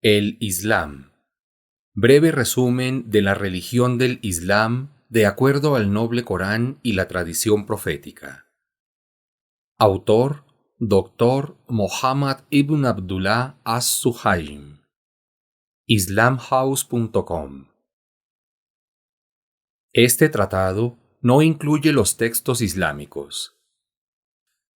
El Islam. Breve resumen de la religión del Islam de acuerdo al noble Corán y la tradición profética. Autor: Dr. Muhammad ibn Abdullah as-Suhaim. islamhouse.com. Este tratado no incluye los textos islámicos.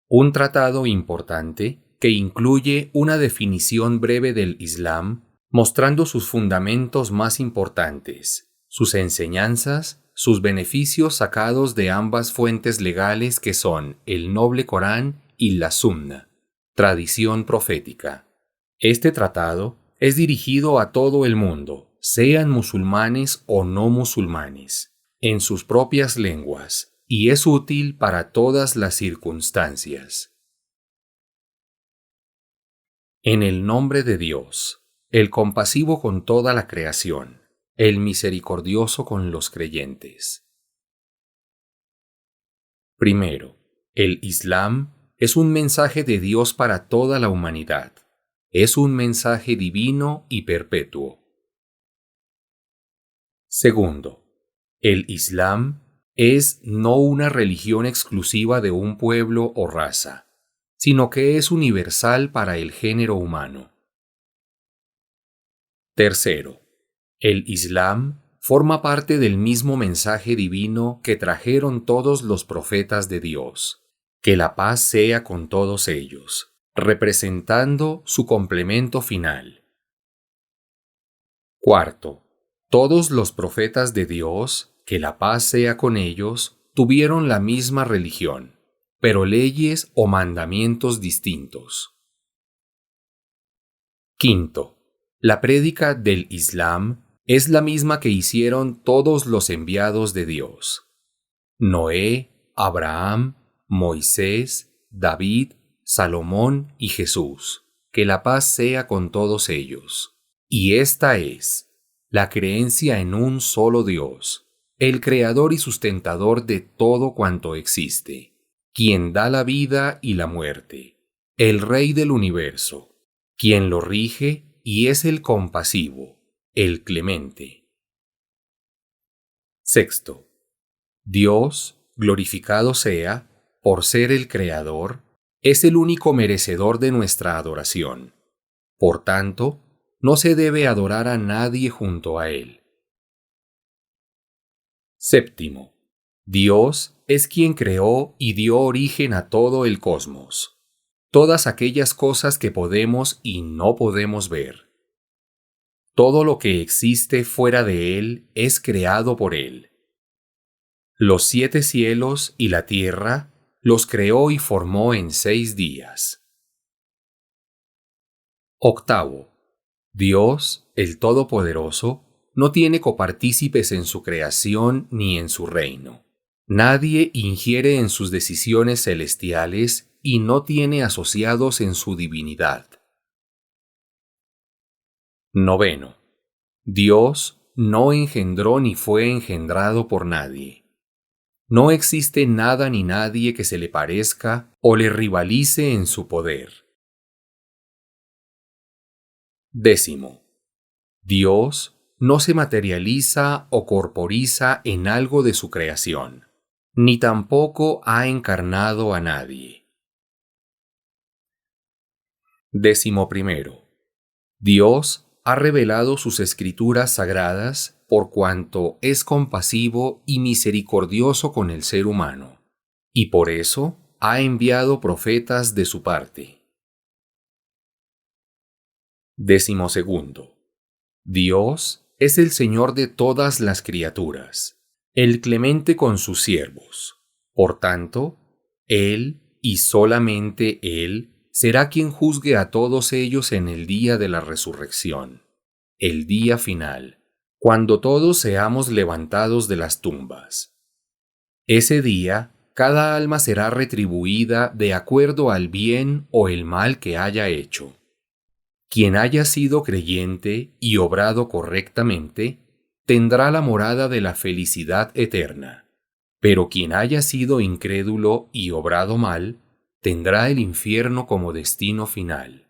Un tratado importante que incluye una definición breve del Islam, mostrando sus fundamentos más importantes, sus enseñanzas, sus beneficios sacados de ambas fuentes legales que son el noble Corán y la Sunna, tradición profética. Este tratado es dirigido a todo el mundo, sean musulmanes o no musulmanes, en sus propias lenguas, y es útil para todas las circunstancias. En el nombre de Dios, el compasivo con toda la creación, el misericordioso con los creyentes. Primero, el Islam es un mensaje de Dios para toda la humanidad. Es un mensaje divino y perpetuo. Segundo, el Islam es no una religión exclusiva de un pueblo o raza, sino que es universal para el género humano. Tercero, el Islam forma parte del mismo mensaje divino que trajeron todos los profetas de Dios. Que la paz sea con todos ellos, representando su complemento final. Cuarto, todos los profetas de Dios, que la paz sea con ellos, tuvieron la misma religión, pero leyes o mandamientos distintos. Quinto, la prédica del Islam es la misma que hicieron todos los enviados de Dios: Noé, Abraham, Moisés, David, Salomón y Jesús. Que la paz sea con todos ellos. Y esta es la creencia en un solo Dios, el creador y sustentador de todo cuanto existe, quien da la vida y la muerte, el Rey del universo, quien lo rige y es el compasivo, el clemente. Sexto, Dios, glorificado sea, por ser el Creador, es el único merecedor de nuestra adoración. Por tanto, no se debe adorar a nadie junto a Él. Séptimo, Dios es quien creó y dio origen a todo el cosmos, todas aquellas cosas que podemos y no podemos ver. Todo lo que existe fuera de Él es creado por Él. Los 7 cielos y la tierra los creó y formó en 6 días. Octavo, Dios, el Todopoderoso, no tiene copartícipes en su creación ni en su reino. Nadie ingiere en sus decisiones celestiales y no tiene asociados en su divinidad. Noveno, Dios no engendró ni fue engendrado por nadie. No existe nada ni nadie que se le parezca o le rivalice en su poder. Décimo, Dios no se materializa o corporiza en algo de su creación, ni tampoco ha encarnado a nadie. Décimo primero, Dios ha revelado sus escrituras sagradas por cuanto es compasivo y misericordioso con el ser humano, y por eso ha enviado profetas de su parte. Décimo segundo, Dios es el Señor de todas las criaturas, el clemente con sus siervos. Por tanto, Él, y solamente Él, será quien juzgue a todos ellos en el día de la resurrección, el día final, cuando todos seamos levantados de las tumbas. Ese día, cada alma será retribuida de acuerdo al bien o el mal que haya hecho. Quien haya sido creyente y obrado correctamente, tendrá la morada de la felicidad eterna, pero quien haya sido incrédulo y obrado mal, tendrá el infierno como destino final.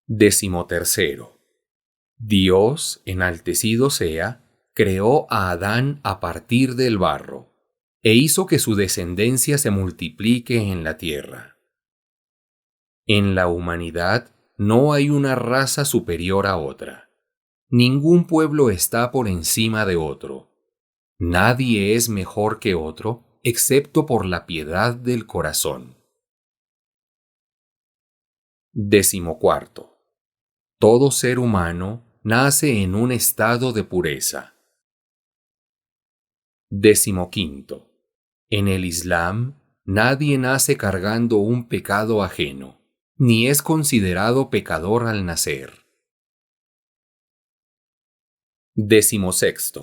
13. Dios, enaltecido sea, creó a Adán a partir del barro, e hizo que su descendencia se multiplique en la tierra. En la humanidad no hay una raza superior a otra. Ningún pueblo está por encima de otro. Nadie es mejor que otro, excepto por la piedad del corazón. 14. Todo ser humano nace en un estado de pureza. 15. En el Islam, nadie nace cargando un pecado ajeno, ni es considerado pecador al nacer. 16.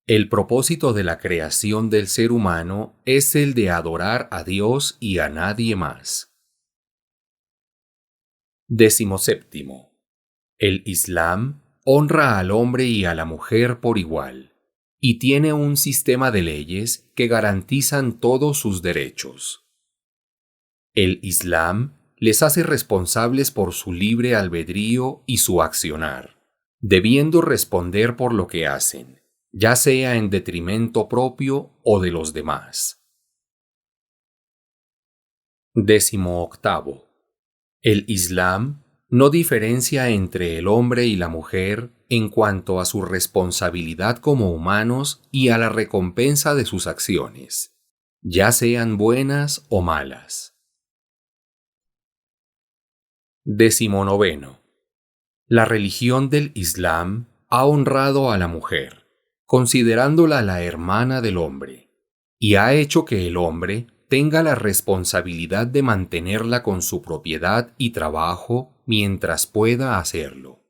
El propósito de la creación del ser humano es el de adorar a Dios y a nadie más. 17. El Islam honra al hombre y a la mujer por igual, y tiene un sistema de leyes que garantizan todos sus derechos. El Islam les hace responsables por su libre albedrío y su accionar, debiendo responder por lo que hacen, ya sea en detrimento propio o de los demás. 18. El Islam no diferencia entre el hombre y la mujer en cuanto a su responsabilidad como humanos y a la recompensa de sus acciones, ya sean buenas o malas. 19. La religión del Islam ha honrado a la mujer, considerándola la hermana del hombre, y ha hecho que el hombre tenga la responsabilidad de mantenerla con su propiedad y trabajo mientras pueda hacerlo.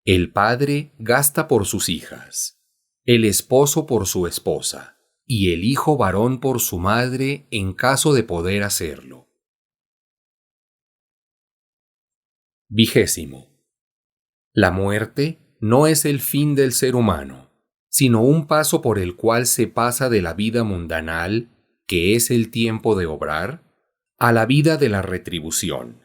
El padre gasta por sus hijas, el esposo por su esposa, y el hijo varón por su madre en caso de poder hacerlo. 20. La muerte no es el fin del ser humano, sino un paso por el cual se pasa de la vida mundanal, que es el tiempo de obrar, a la vida de la retribución.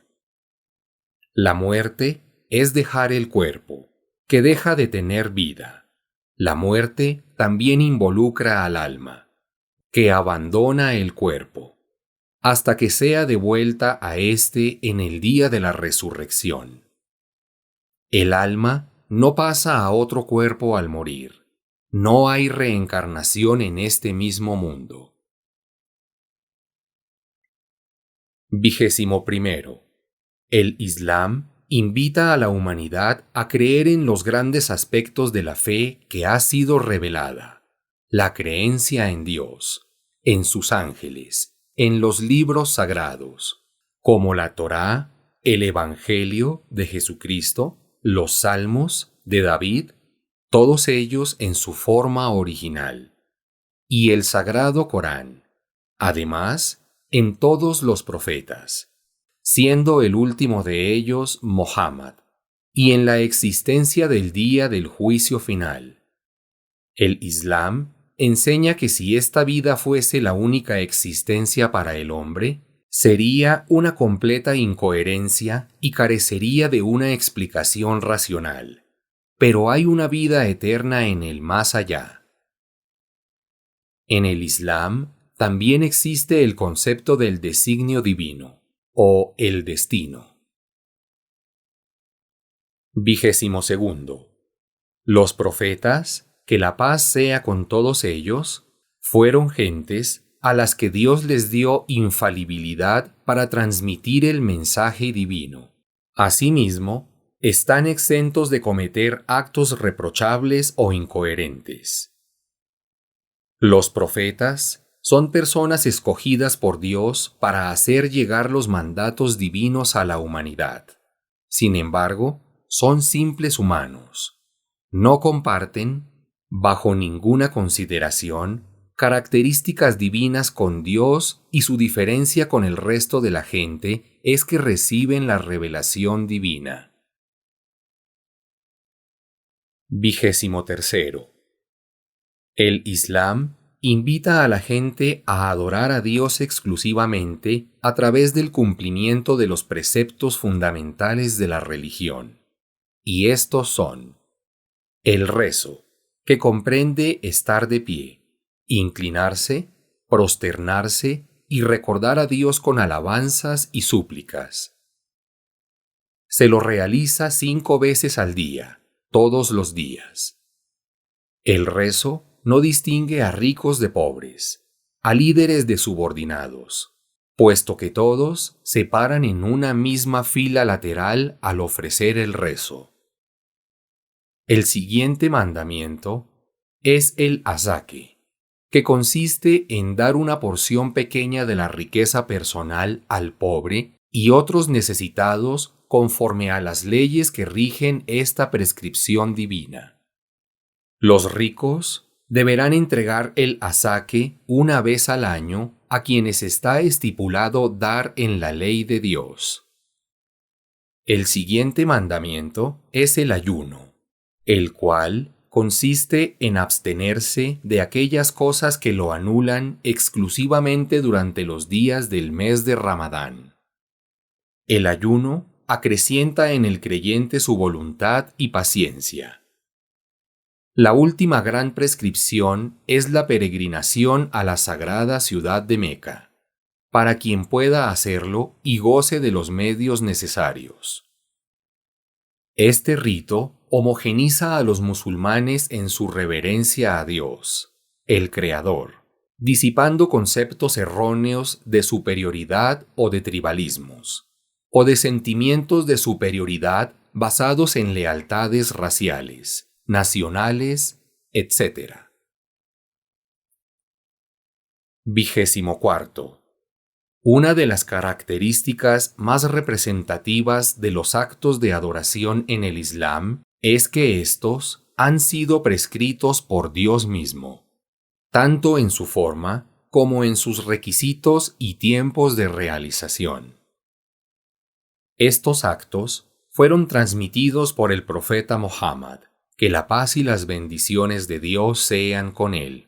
La muerte es dejar el cuerpo, que deja de tener vida. La muerte también involucra al alma, que abandona el cuerpo, hasta que sea devuelta a éste en el día de la resurrección. El alma no pasa a otro cuerpo al morir. No hay reencarnación en este mismo mundo. 21. El Islam invita a la humanidad a creer en los grandes aspectos de la fe que ha sido revelada: la creencia en Dios, en sus ángeles, en los libros sagrados, como la Torá, el Evangelio de Jesucristo, los Salmos de David, todos ellos en su forma original, y el Sagrado Corán, además, en todos los profetas, siendo el último de ellos Mohammed, y en la existencia del día del juicio final. El Islam enseña que si esta vida fuese la única existencia para el hombre, sería una completa incoherencia y carecería de una explicación racional. Pero hay una vida eterna en el más allá. En el Islam también existe el concepto del designio divino, o el destino. 22. Los profetas, que la paz sea con todos ellos, fueron gentes a las que Dios les dio infalibilidad para transmitir el mensaje divino. Asimismo, están exentos de cometer actos reprochables o incoherentes. Los profetas son personas escogidas por Dios para hacer llegar los mandatos divinos a la humanidad. Sin embargo, son simples humanos. No comparten, bajo ninguna consideración, características divinas con Dios, y su diferencia con el resto de la gente es que reciben la revelación divina. 23. El Islam invita a la gente a adorar a Dios exclusivamente a través del cumplimiento de los preceptos fundamentales de la religión. Y estos son: el rezo, que comprende estar de pie, inclinarse, prosternarse y recordar a Dios con alabanzas y súplicas. Se lo realiza 5 veces al día, todos los días. El rezo no distingue a ricos de pobres, a líderes de subordinados, puesto que todos se paran en una misma fila lateral al ofrecer el rezo. El siguiente mandamiento es el azaque, que consiste en dar una porción pequeña de la riqueza personal al pobre y otros necesitados conforme a las leyes que rigen esta prescripción divina. Los ricos deberán entregar el azaque una vez al año a quienes está estipulado dar en la ley de Dios. El siguiente mandamiento es el ayuno, el cual consiste en abstenerse de aquellas cosas que lo anulan exclusivamente durante los días del mes de Ramadán. El ayuno acrecienta en el creyente su voluntad y paciencia. La última gran prescripción es la peregrinación a la sagrada ciudad de Meca, para quien pueda hacerlo y goce de los medios necesarios. Este rito homogeniza a los musulmanes en su reverencia a Dios, el Creador, disipando conceptos erróneos de superioridad o de tribalismos, o de sentimientos de superioridad basados en lealtades raciales, nacionales, etc. 24. Una de las características más representativas de los actos de adoración en el Islam es que estos han sido prescritos por Dios mismo, tanto en su forma como en sus requisitos y tiempos de realización. Estos actos fueron transmitidos por el profeta Muhammad, que la paz y las bendiciones de Dios sean con él,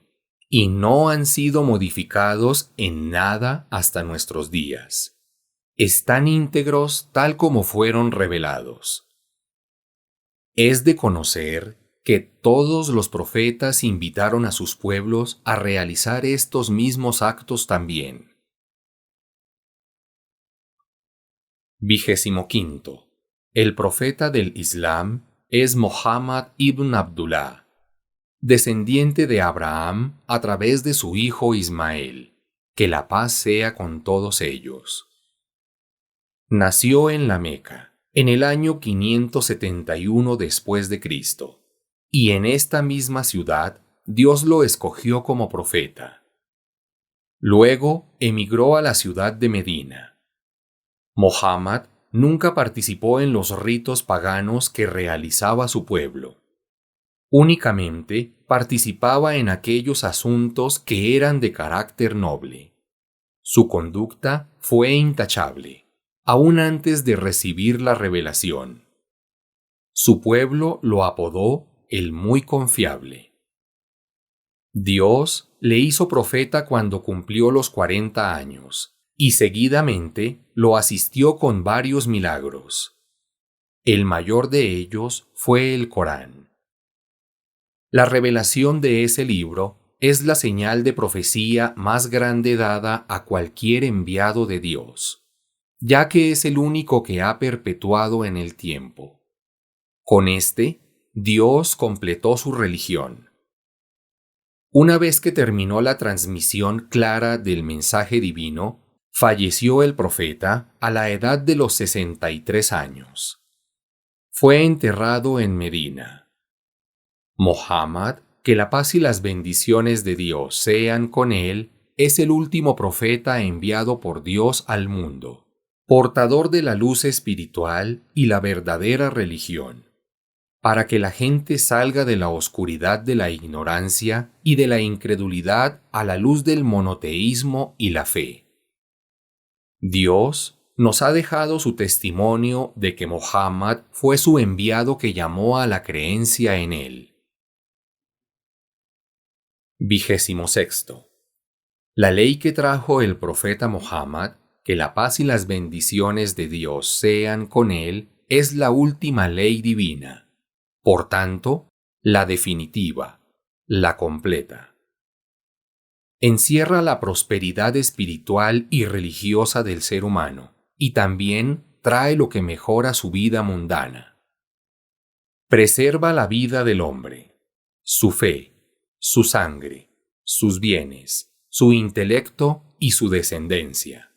y no han sido modificados en nada hasta nuestros días. Están íntegros tal como fueron revelados. Es de conocer que todos los profetas invitaron a sus pueblos a realizar estos mismos actos también. 25. El profeta del Islam es Muhammad ibn Abdullah, descendiente de Abraham a través de su hijo Ismael, que la paz sea con todos ellos. Nació en la Meca, en el año 571 después de Cristo, y en esta misma ciudad Dios lo escogió como profeta. Luego emigró a la ciudad de Medina. Muhammad nunca participó en los ritos paganos que realizaba su pueblo. Únicamente participaba en aquellos asuntos que eran de carácter noble. Su conducta fue intachable, aún antes de recibir la revelación. Su pueblo lo apodó el muy confiable. Dios le hizo profeta cuando cumplió los 40 años, y seguidamente lo asistió con varios milagros. El mayor de ellos fue el Corán. La revelación de ese libro es la señal de profecía más grande dada a cualquier enviado de Dios, ya que es el único que ha perpetuado en el tiempo. Con este, Dios completó su religión. Una vez que terminó la transmisión clara del mensaje divino, falleció el profeta a la edad de los 63 años. Fue enterrado en Medina. Muhammad, que la paz y las bendiciones de Dios sean con él, es el último profeta enviado por Dios al mundo, portador de la luz espiritual y la verdadera religión, para que la gente salga de la oscuridad de la ignorancia y de la incredulidad a la luz del monoteísmo y la fe. Dios nos ha dejado su testimonio de que Muhammad fue su enviado que llamó a la creencia en él. 26. La ley que trajo el profeta Muhammad, que la paz y las bendiciones de Dios sean con él, es la última ley divina. Por tanto, la definitiva, la completa. Encierra la prosperidad espiritual y religiosa del ser humano, y también trae lo que mejora su vida mundana. Preserva la vida del hombre, su fe, su sangre, sus bienes, su intelecto y su descendencia.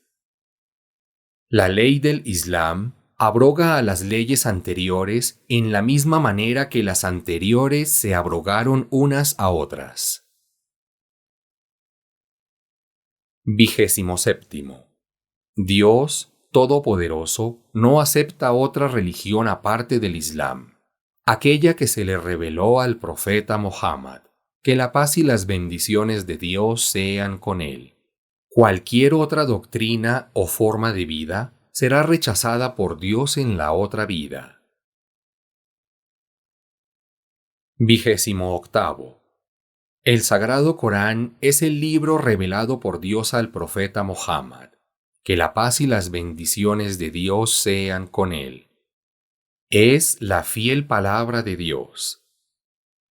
La ley del Islam abroga a las leyes anteriores en la misma manera que las anteriores se abrogaron unas a otras. 27. Dios Todopoderoso no acepta otra religión aparte del Islam, aquella que se le reveló al profeta Muhammad, que la paz y las bendiciones de Dios sean con él. Cualquier otra doctrina o forma de vida será rechazada por Dios en la otra vida. 28. El Sagrado Corán es el libro revelado por Dios al profeta Muhammad. Que la paz y las bendiciones de Dios sean con él. Es la fiel palabra de Dios.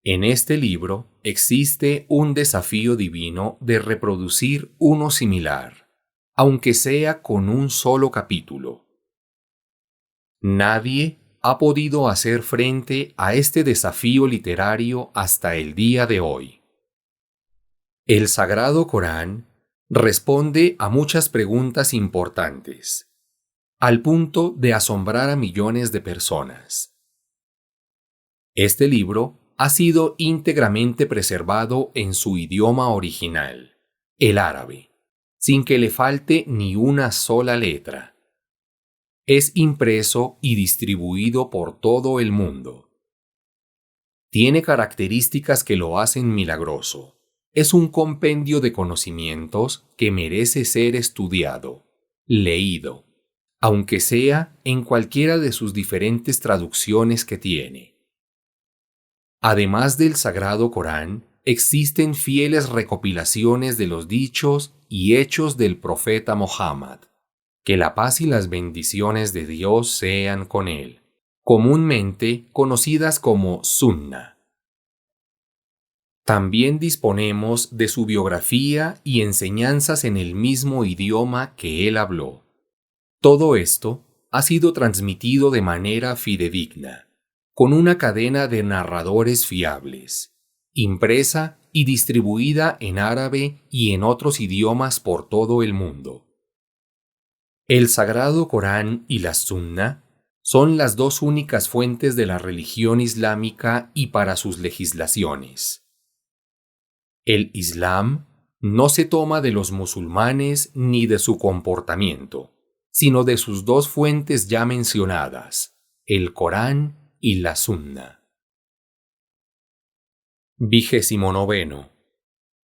En este libro existe un desafío divino de reproducir uno similar, aunque sea con un solo capítulo. Nadie ha podido hacer frente a este desafío literario hasta el día de hoy. El Sagrado Corán responde a muchas preguntas importantes, al punto de asombrar a millones de personas. Este libro ha sido íntegramente preservado en su idioma original, el árabe, sin que le falte ni una sola letra. Es impreso y distribuido por todo el mundo. Tiene características que lo hacen milagroso. Es un compendio de conocimientos que merece ser estudiado, leído, aunque sea en cualquiera de sus diferentes traducciones que tiene. Además del Sagrado Corán, existen fieles recopilaciones de los dichos y hechos del profeta Muhammad. Que la paz y las bendiciones de Dios sean con él, comúnmente conocidas como Sunna. También disponemos de su biografía y enseñanzas en el mismo idioma que él habló. Todo esto ha sido transmitido de manera fidedigna, con una cadena de narradores fiables, impresa y distribuida en árabe y en otros idiomas por todo el mundo. El Sagrado Corán y la Sunna son las dos únicas fuentes de la religión islámica y para sus legislaciones. El Islam no se toma de los musulmanes ni de su comportamiento, sino de sus dos fuentes ya mencionadas, el Corán y la Sunna. 29.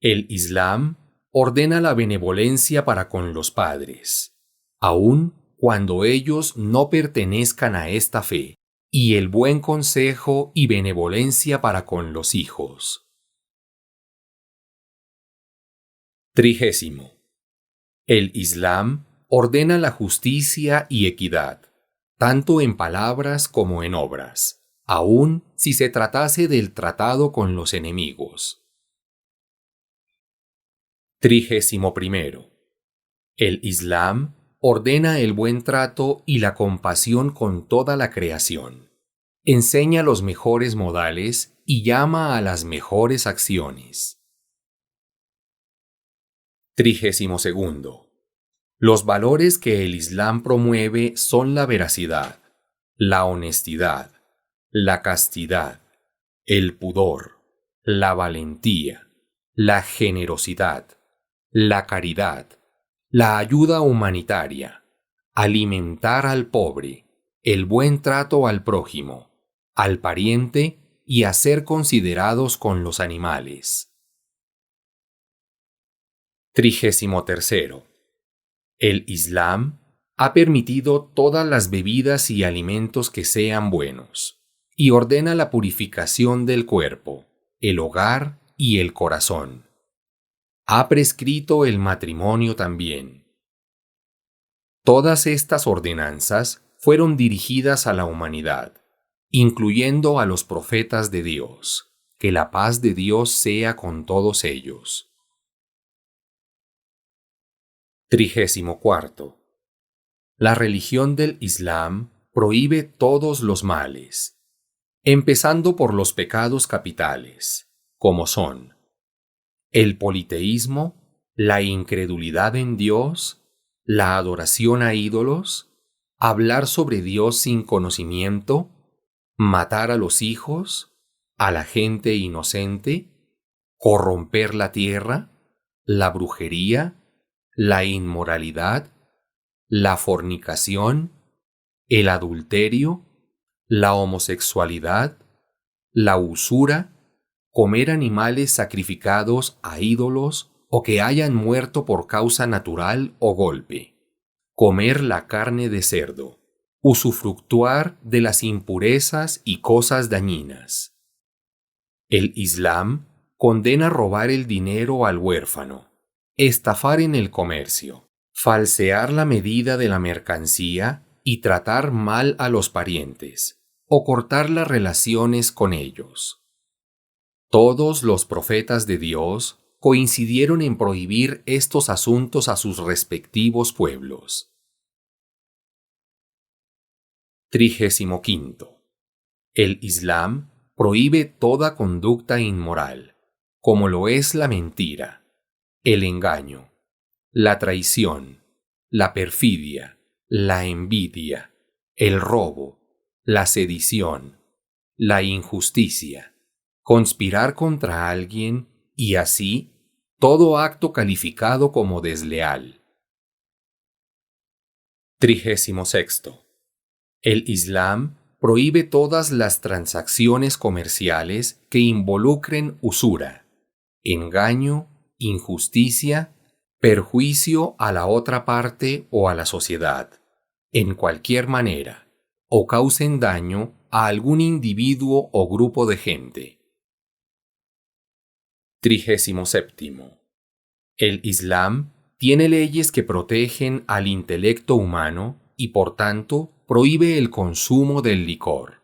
El Islam ordena la benevolencia para con los padres, aun cuando ellos no pertenezcan a esta fe, y el buen consejo y benevolencia para con los hijos. 30. El Islam ordena la justicia y equidad, tanto en palabras como en obras, aun si se tratase del tratado con los enemigos. 31. El Islam ordena el buen trato y la compasión con toda la creación. Enseña los mejores modales y llama a las mejores acciones. 32. Los valores que el Islam promueve son la veracidad, la honestidad, la castidad, el pudor, la valentía, la generosidad, la caridad, la ayuda humanitaria, alimentar al pobre, el buen trato al prójimo, al pariente y a ser considerados con los animales. 33. El Islam ha permitido todas las bebidas y alimentos que sean buenos, y ordena la purificación del cuerpo, el hogar y el corazón, Ha prescrito el matrimonio también. Todas estas ordenanzas fueron dirigidas a la humanidad, incluyendo a los profetas de Dios. Que la paz de Dios sea con todos ellos. 34. La religión del Islam prohíbe todos los males, empezando por los pecados capitales, como son el politeísmo, la incredulidad en Dios, la adoración a ídolos, hablar sobre Dios sin conocimiento, matar a los hijos, a la gente inocente, corromper la tierra, la brujería, la inmoralidad, la fornicación, el adulterio, la homosexualidad, la usura, comer animales sacrificados a ídolos o que hayan muerto por causa natural o golpe, comer la carne de cerdo, usufructuar de las impurezas y cosas dañinas. El Islam condena robar el dinero al huérfano, estafar en el comercio, falsear la medida de la mercancía y tratar mal a los parientes, o cortar las relaciones con ellos. Todos los profetas de Dios coincidieron en prohibir estos asuntos a sus respectivos pueblos. 35. El Islam prohíbe toda conducta inmoral, como lo es la mentira, el engaño, la traición, la perfidia, la envidia, el robo, la sedición, la injusticia, conspirar contra alguien y así todo acto calificado como desleal. 36. El Islam prohíbe todas las transacciones comerciales que involucren usura, engaño, injusticia, perjuicio a la otra parte o a la sociedad, en cualquier manera, o causen daño a algún individuo o grupo de gente. 37. El Islam tiene leyes que protegen al intelecto humano y por tanto prohíbe el consumo del licor.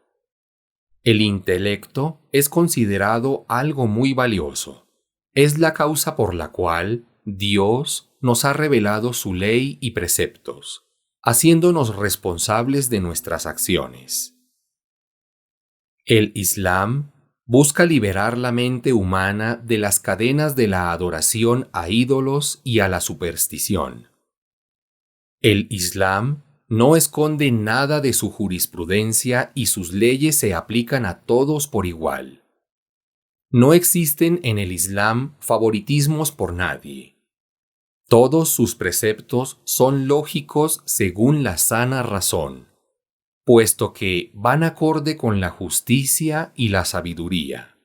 El intelecto es considerado algo muy valioso. Es la causa por la cual Dios nos ha revelado su ley y preceptos, haciéndonos responsables de nuestras acciones. El Islam busca liberar la mente humana de las cadenas de la adoración a ídolos y a la superstición. El Islam no esconde nada de su jurisprudencia y sus leyes se aplican a todos por igual. No existen en el Islam favoritismos por nadie. Todos sus preceptos son lógicos según la sana razón, puesto que van acorde con la justicia y la sabiduría.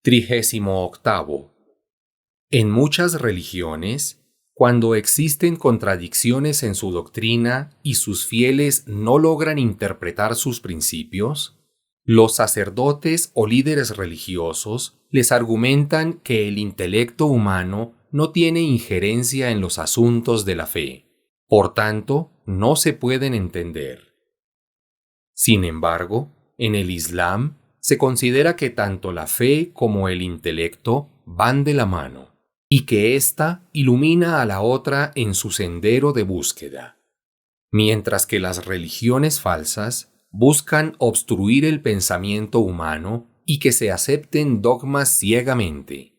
38. En muchas religiones, cuando existen contradicciones en su doctrina y sus fieles no logran interpretar sus principios, los sacerdotes o líderes religiosos les argumentan que el intelecto humano no tiene injerencia en los asuntos de la fe. Por tanto, no se pueden entender. Sin embargo, en el Islam se considera que tanto la fe como el intelecto van de la mano, y que ésta ilumina a la otra en su sendero de búsqueda, mientras que las religiones falsas buscan obstruir el pensamiento humano y que se acepten dogmas ciegamente.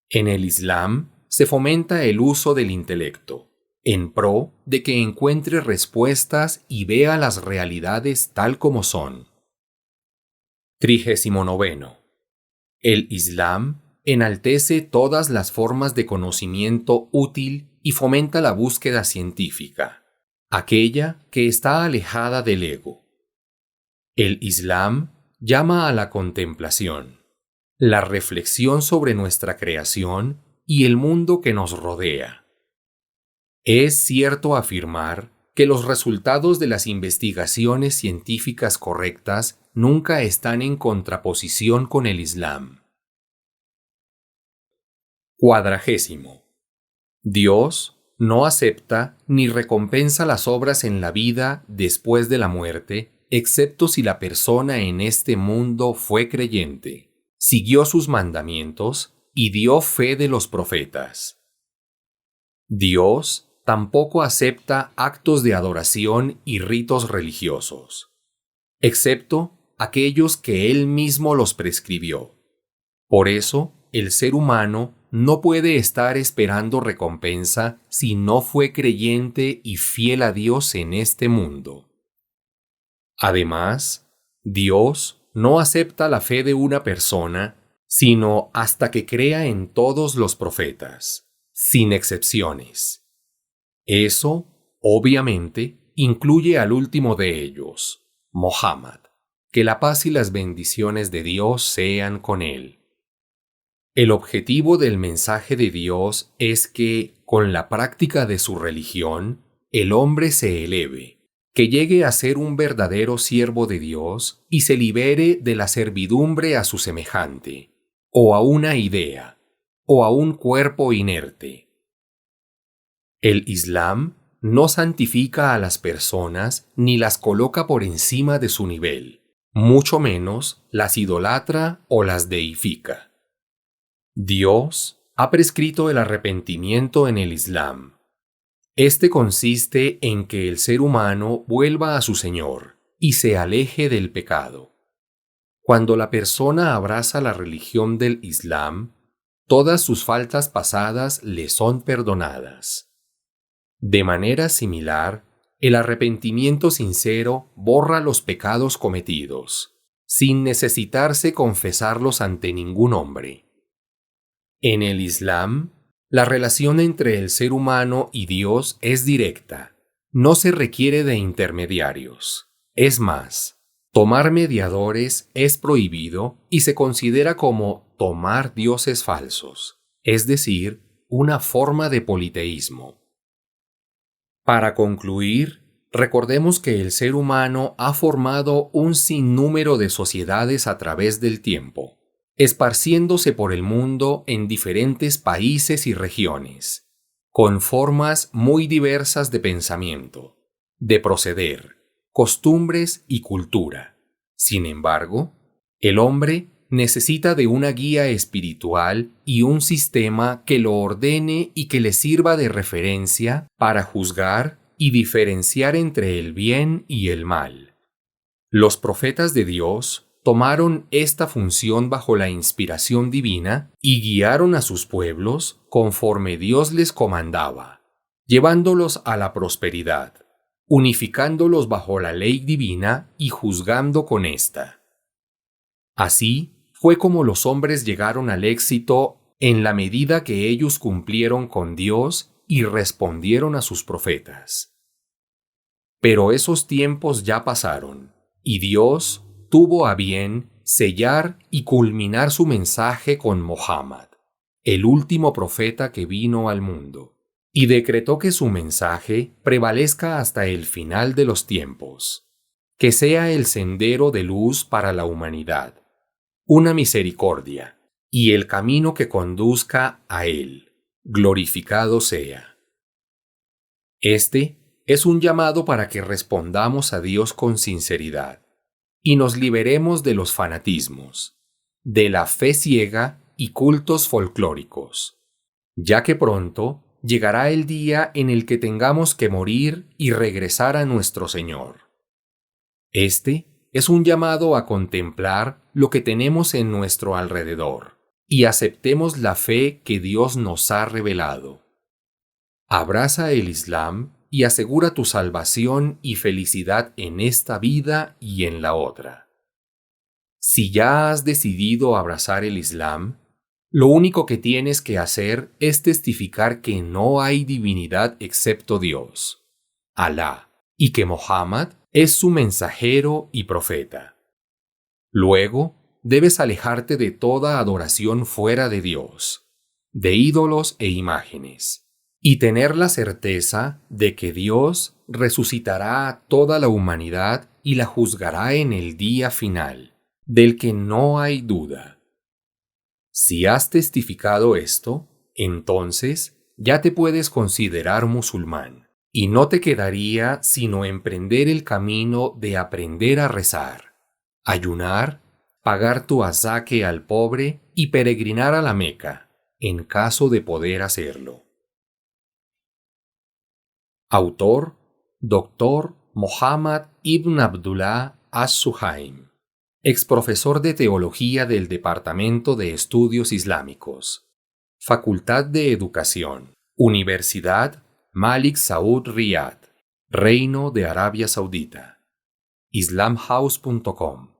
En el Islam se fomenta el uso del intelecto, en pro de que encuentre respuestas y vea las realidades tal como son. 39. El Islam enaltece todas las formas de conocimiento útil y fomenta la búsqueda científica, aquella que está alejada del ego. El Islam llama a la contemplación, la reflexión sobre nuestra creación y el mundo que nos rodea. Es cierto afirmar que los resultados de las investigaciones científicas correctas nunca están en contraposición con el Islam. 40. Dios no acepta ni recompensa las obras en la vida después de la muerte, excepto si la persona en este mundo fue creyente, siguió sus mandamientos y dio fe de los profetas. Dios tampoco acepta actos de adoración y ritos religiosos, excepto aquellos que Él mismo los prescribió. Por eso, el ser humano no puede estar esperando recompensa si no fue creyente y fiel a Dios en este mundo. Además, Dios no acepta la fe de una persona sino hasta que crea en todos los profetas, sin excepciones. Eso, obviamente, incluye al último de ellos, Mohammed. Que la paz y las bendiciones de Dios sean con él. El objetivo del mensaje de Dios es que, con la práctica de su religión, el hombre se eleve, que llegue a ser un verdadero siervo de Dios y se libere de la servidumbre a su semejante, o a una idea, o a un cuerpo inerte. El Islam no santifica a las personas ni las coloca por encima de su nivel, mucho menos las idolatra o las deifica. Dios ha prescrito el arrepentimiento en el Islam. Este consiste en que el ser humano vuelva a su Señor y se aleje del pecado. Cuando la persona abraza la religión del Islam, todas sus faltas pasadas le son perdonadas. De manera similar, el arrepentimiento sincero borra los pecados cometidos, sin necesitarse confesarlos ante ningún hombre. En el Islam, la relación entre el ser humano y Dios es directa. No se requiere de intermediarios. Es más, tomar mediadores es prohibido y se considera como tomar dioses falsos, es decir, una forma de politeísmo. Para concluir, recordemos que el ser humano ha formado un sinnúmero de sociedades a través del tiempo, esparciéndose por el mundo en diferentes países y regiones, con formas muy diversas de pensamiento, de proceder, costumbres y cultura. Sin embargo, el hombre necesita de una guía espiritual y un sistema que lo ordene y que le sirva de referencia para juzgar y diferenciar entre el bien y el mal. Los profetas de Dios tomaron esta función bajo la inspiración divina y guiaron a sus pueblos conforme Dios les comandaba, llevándolos a la prosperidad, unificándolos bajo la ley divina y juzgando con ésta. Así fue como los hombres llegaron al éxito en la medida que ellos cumplieron con Dios y respondieron a sus profetas. Pero esos tiempos ya pasaron, y Dios tuvo a bien sellar y culminar su mensaje con Mohammed, el último profeta que vino al mundo, y decretó que su mensaje prevalezca hasta el final de los tiempos, que sea el sendero de luz para la humanidad, una misericordia, y el camino que conduzca a él, glorificado sea. Este es un llamado para que respondamos a Dios con sinceridad y nos liberemos de los fanatismos, de la fe ciega y cultos folclóricos, ya que pronto llegará el día en el que tengamos que morir y regresar a nuestro Señor. Este es un llamado a contemplar lo que tenemos en nuestro alrededor y aceptemos la fe que Dios nos ha revelado. Abraza el Islam y asegura tu salvación y felicidad en esta vida y en la otra. Si ya has decidido abrazar el Islam, lo único que tienes que hacer es testificar que no hay divinidad excepto Dios, Alá, y que Mohammed es su mensajero y profeta. Luego, debes alejarte de toda adoración fuera de Dios, de ídolos e imágenes, y tener la certeza de que Dios resucitará a toda la humanidad y la juzgará en el día final, del que no hay duda. Si has testificado esto, entonces ya te puedes considerar musulmán y no te quedaría sino emprender el camino de aprender a rezar, ayunar, pagar tu azaque al pobre y peregrinar a la Meca, en caso de poder hacerlo. Autor: Dr. Muhammad ibn Abdullah as-Suhaim, exprofesor de Teología del Departamento de Estudios Islámicos, Facultad de Educación, Universidad Malik Saud Riyad, Reino de Arabia Saudita. islamhouse.com